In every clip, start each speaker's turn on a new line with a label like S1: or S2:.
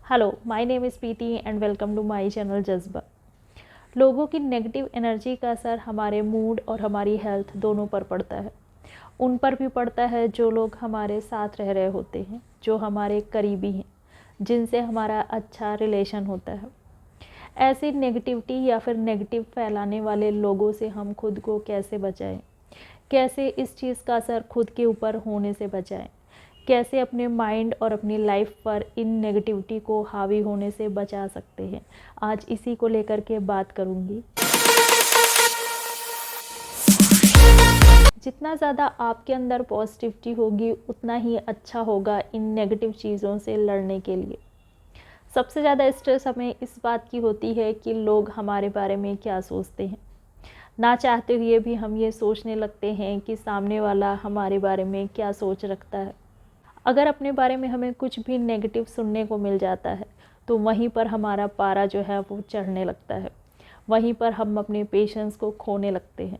S1: Hello, my name is Preeti and welcome to my channel Jazba. लोगों की negative energy का असर हमारे मूड और हमारी हेल्थ दोनों पर पड़ता है। उन पर भी पड़ता है जो लोग हमारे साथ रह रहे होते हैं, जो हमारे करीबी हैं, जिनसे हमारा अच्छा रिलेशन होता है। ऐसी नेगेटिविटी या फिर नेगेटिव फैलाने वाले लोगों से हम खुद को कैसे बचाएं? कैसे इस चीज़ का असर खुद के ऊपर होने से बचाएं? कैसे अपने माइंड और अपनी लाइफ पर इन नेगेटिविटी को हावी होने से बचा सकते हैं, आज इसी को लेकर के बात करूंगी। जितना ज़्यादा आपके अंदर पॉजिटिविटी होगी उतना ही अच्छा होगा इन नेगेटिव चीज़ों से लड़ने के लिए। सबसे ज़्यादा स्ट्रेस हमें इस बात की होती है कि लोग हमारे बारे में क्या सोचते हैं। ना चाहते हुए भी हम ये सोचने लगते हैं कि सामने वाला हमारे बारे में क्या सोच रखता है। अगर अपने बारे में हमें कुछ भी नेगेटिव सुनने को मिल जाता है तो वहीं पर हमारा पारा जो है वो चढ़ने लगता है। वहीं पर हम अपने पेशेंस को खोने लगते हैं।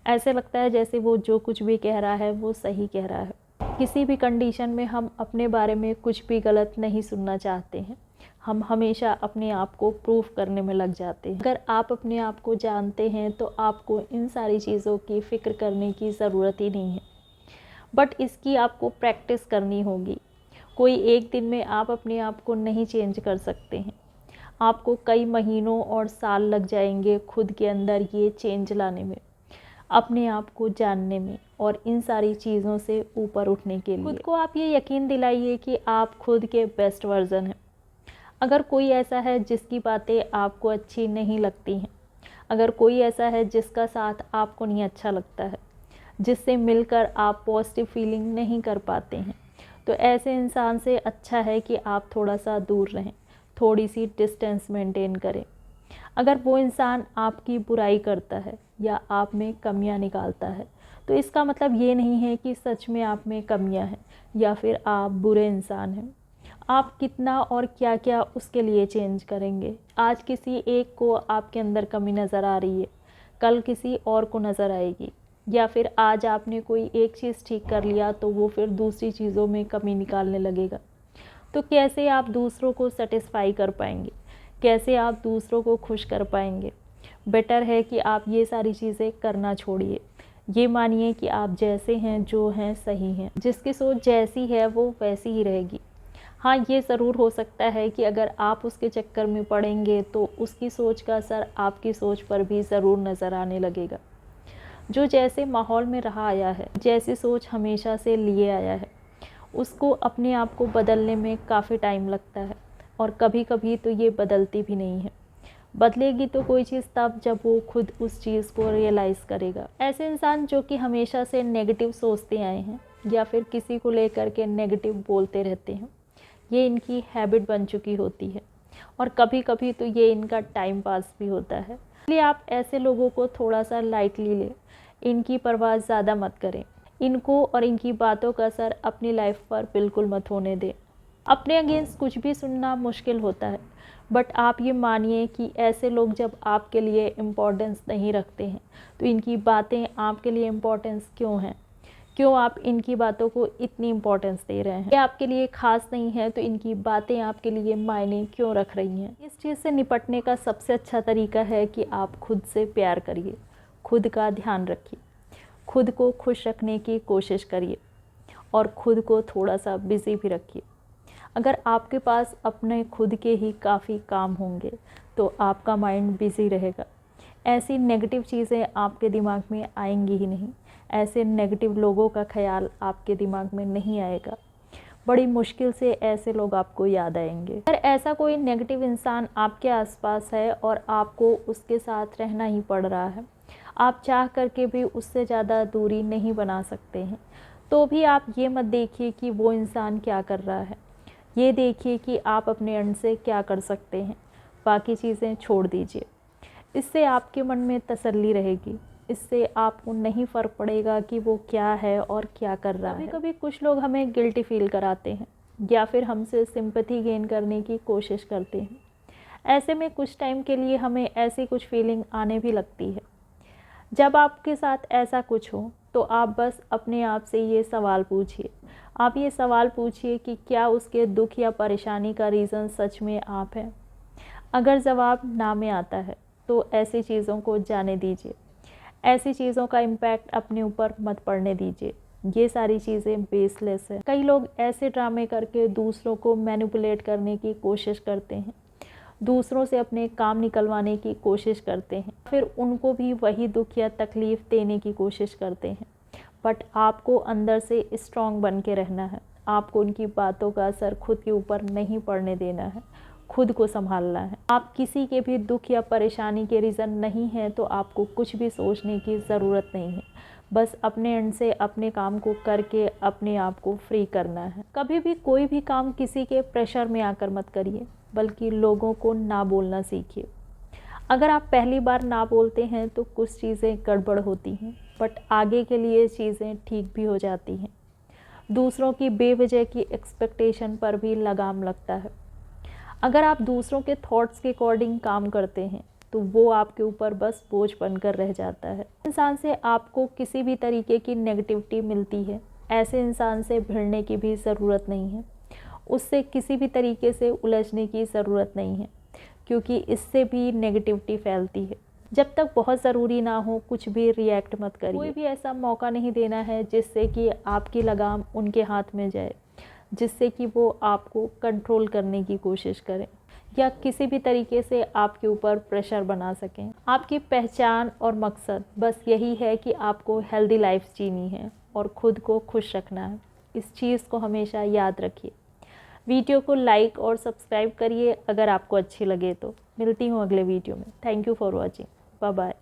S1: ऐसे लगता है जैसे वो जो कुछ भी कह रहा है वो सही कह रहा है। किसी भी कंडीशन में हम अपने बारे में कुछ भी गलत नहीं सुनना चाहते हैं। हम हमेशा अपने आप को प्रूव करने में लग जाते हैं। अगर आप अपने आप को जानते हैं तो आपको इन सारी चीज़ों की फ़िक्र करने की ज़रूरत ही नहीं है। बट इसकी आपको प्रैक्टिस करनी होगी। कोई एक दिन में आप अपने आप को नहीं चेंज कर सकते हैं। आपको कई महीनों और साल लग जाएंगे खुद के अंदर ये चेंज लाने में, अपने आप को जानने में और इन सारी चीज़ों से ऊपर उठने के लिए। खुद को आप ये यकीन दिलाइए कि आप खुद के बेस्ट वर्जन हैं। अगर कोई ऐसा है जिसकी बातें आपको अच्छी नहीं लगती हैं, अगर कोई ऐसा है जिसका साथ आपको नहीं अच्छा लगता है, जिससे मिलकर आप पॉजिटिव फीलिंग नहीं कर पाते हैं, तो ऐसे इंसान से अच्छा है कि आप थोड़ा सा दूर रहें, थोड़ी सी डिस्टेंस मेंटेन करें। अगर वो इंसान आपकी बुराई करता है या आप में कमियां निकालता है तो इसका मतलब ये नहीं है कि सच में आप में कमियां हैं या फिर आप बुरे इंसान हैं। आप कितना और क्या क्या उसके लिए चेंज करेंगे। आज किसी एक को आपके अंदर कमी नज़र आ रही है, कल किसी और को नज़र आएगी, या फिर आज आपने कोई एक चीज़ ठीक कर लिया तो वो फिर दूसरी चीज़ों में कमी निकालने लगेगा। तो कैसे आप दूसरों को सेटिस्फाई कर पाएंगे, कैसे आप दूसरों को खुश कर पाएंगे। बेटर है कि आप ये सारी चीज़ें करना छोड़िए। ये मानिए कि आप जैसे हैं, जो हैं सही हैं। जिसकी सोच जैसी है वो वैसी ही रहेगी। हाँ, ये ज़रूर हो सकता है कि अगर आप उसके चक्कर में पड़ेंगे तो उसकी सोच का असर आपकी सोच पर भी ज़रूर नज़र आने लगेगा। जो जैसे माहौल में रहा आया है, जैसी सोच हमेशा से लिए आया है, उसको अपने आप को बदलने में काफ़ी टाइम लगता है और कभी कभी तो ये बदलती भी नहीं है। बदलेगी तो कोई चीज़ तब जब वो खुद उस चीज़ को रियलाइज़ करेगा। ऐसे इंसान जो कि हमेशा से नेगेटिव सोचते आए हैं या फिर किसी को लेकर के नेगेटिव बोलते रहते हैं, ये इनकी हैबिट बन चुकी होती है और कभी कभी तो ये इनका टाइम पास भी होता है। इसलिए आप ऐसे लोगों को थोड़ा सा लाइटली लें, इनकी परवाह ज़्यादा मत करें। इनको और इनकी बातों का असर अपनी लाइफ पर बिल्कुल मत होने दें। अपने अगेंस्ट कुछ भी सुनना मुश्किल होता है, बट आप ये मानिए कि ऐसे लोग जब आपके लिए इम्पोर्टेंस नहीं रखते हैं तो इनकी बातें आपके लिए इम्पोर्टेंस क्यों हैं? क्यों आप इनकी बातों को इतनी इम्पोर्टेंस दे रहे हैं? ये आपके लिए ख़ास नहीं है तो इनकी बातें आपके लिए मायने क्यों रख रही हैं? इस चीज़ से निपटने का सबसे अच्छा तरीका है कि आप खुद से प्यार करिए, खुद का ध्यान रखिए, खुद को खुश रखने की कोशिश करिए और खुद को थोड़ा सा बिज़ी भी रखिए। अगर आपके पास अपने खुद के ही काफ़ी काम होंगे तो आपका माइंड बिज़ी रहेगा। ऐसी नेगेटिव चीज़ें आपके दिमाग में आएंगी ही नहीं। ऐसे नेगेटिव लोगों का ख्याल आपके दिमाग में नहीं आएगा। बड़ी मुश्किल से ऐसे लोग आपको याद आएंगे। अगर ऐसा कोई नेगेटिव इंसान आपके आसपास है और आपको उसके साथ रहना ही पड़ रहा है, आप चाह करके भी उससे ज़्यादा दूरी नहीं बना सकते हैं, तो भी आप ये मत देखिए कि वो इंसान क्या कर रहा है। ये देखिए कि आप अपने एंड से क्या कर सकते हैं। बाकी चीज़ें छोड़ दीजिए। इससे आपके मन में तसल्ली रहेगी। इससे आपको नहीं फ़र्क पड़ेगा कि वो क्या है और क्या कर रहा है। कभी-कभी कुछ लोग हमें गिल्टी फील कराते हैं या फिर हमसे सिंपैथी गेन करने की कोशिश करते हैं। ऐसे में कुछ टाइम के लिए हमें ऐसी कुछ फीलिंग आने भी लगती है। जब आपके साथ ऐसा कुछ हो तो तो आप बस अपने आप से ये सवाल पूछिए। आप ये सवाल पूछिए कि क्या उसके दुख या परेशानी का रीज़न सच में आप हैं। अगर जवाब ना में आता है तो ऐसी चीज़ों को जाने दीजिए। ऐसी चीज़ों का इम्पैक्ट अपने ऊपर मत पड़ने दीजिए। ये सारी चीज़ें बेसलेस है। कई लोग ऐसे ड्रामे करके दूसरों को मैनिपुलेट करने की कोशिश करते हैं, दूसरों से अपने काम निकलवाने की कोशिश करते हैं, फिर उनको भी वही दुख या तकलीफ़ देने की कोशिश करते हैं। बट आपको अंदर से स्ट्रॉन्ग बन के रहना है। आपको उनकी बातों का असर खुद के ऊपर नहीं पड़ने देना है, खुद को संभालना है। आप किसी के भी दुख या परेशानी के रीज़न नहीं हैं तो आपको कुछ भी सोचने की ज़रूरत नहीं है। बस अपने एंड से अपने काम को करके अपने आप को फ्री करना है। कभी भी कोई भी काम किसी के प्रेशर में आकर मत करिए, बल्कि लोगों को ना बोलना सीखिए। अगर आप पहली बार ना बोलते हैं तो कुछ चीज़ें गड़बड़ होती हैं, बट आगे के लिए चीज़ें ठीक भी हो जाती हैं। दूसरों की बेवजह की एक्सपेक्टेशन पर भी लगाम लगता है। अगर आप दूसरों के थॉट्स के अकॉर्डिंग काम करते हैं तो वो आपके ऊपर बस बोझ बनकर रह जाता है। इंसान से आपको किसी भी तरीके की नेगेटिविटी मिलती है, ऐसे इंसान से भिड़ने की भी ज़रूरत नहीं है। उससे किसी भी तरीके से उलझने की ज़रूरत नहीं है, क्योंकि इससे भी नेगेटिविटी फैलती है। जब तक बहुत ज़रूरी ना हो कुछ भी रिएक्ट मत करिए। कोई भी ऐसा मौका नहीं देना है जिससे कि आपकी लगाम उनके हाथ में जाए, जिससे कि वो आपको कंट्रोल करने की कोशिश करें या किसी भी तरीके से आपके ऊपर प्रेशर बना सकें। आपकी पहचान और मकसद बस यही है कि आपको हेल्दी लाइफ जीनी है और ख़ुद को खुश रखना है। इस चीज़ को हमेशा याद रखिए। वीडियो को लाइक और सब्सक्राइब करिए अगर आपको अच्छी लगे तो। मिलती हूँ अगले वीडियो में। Thank you for watching. Bye bye.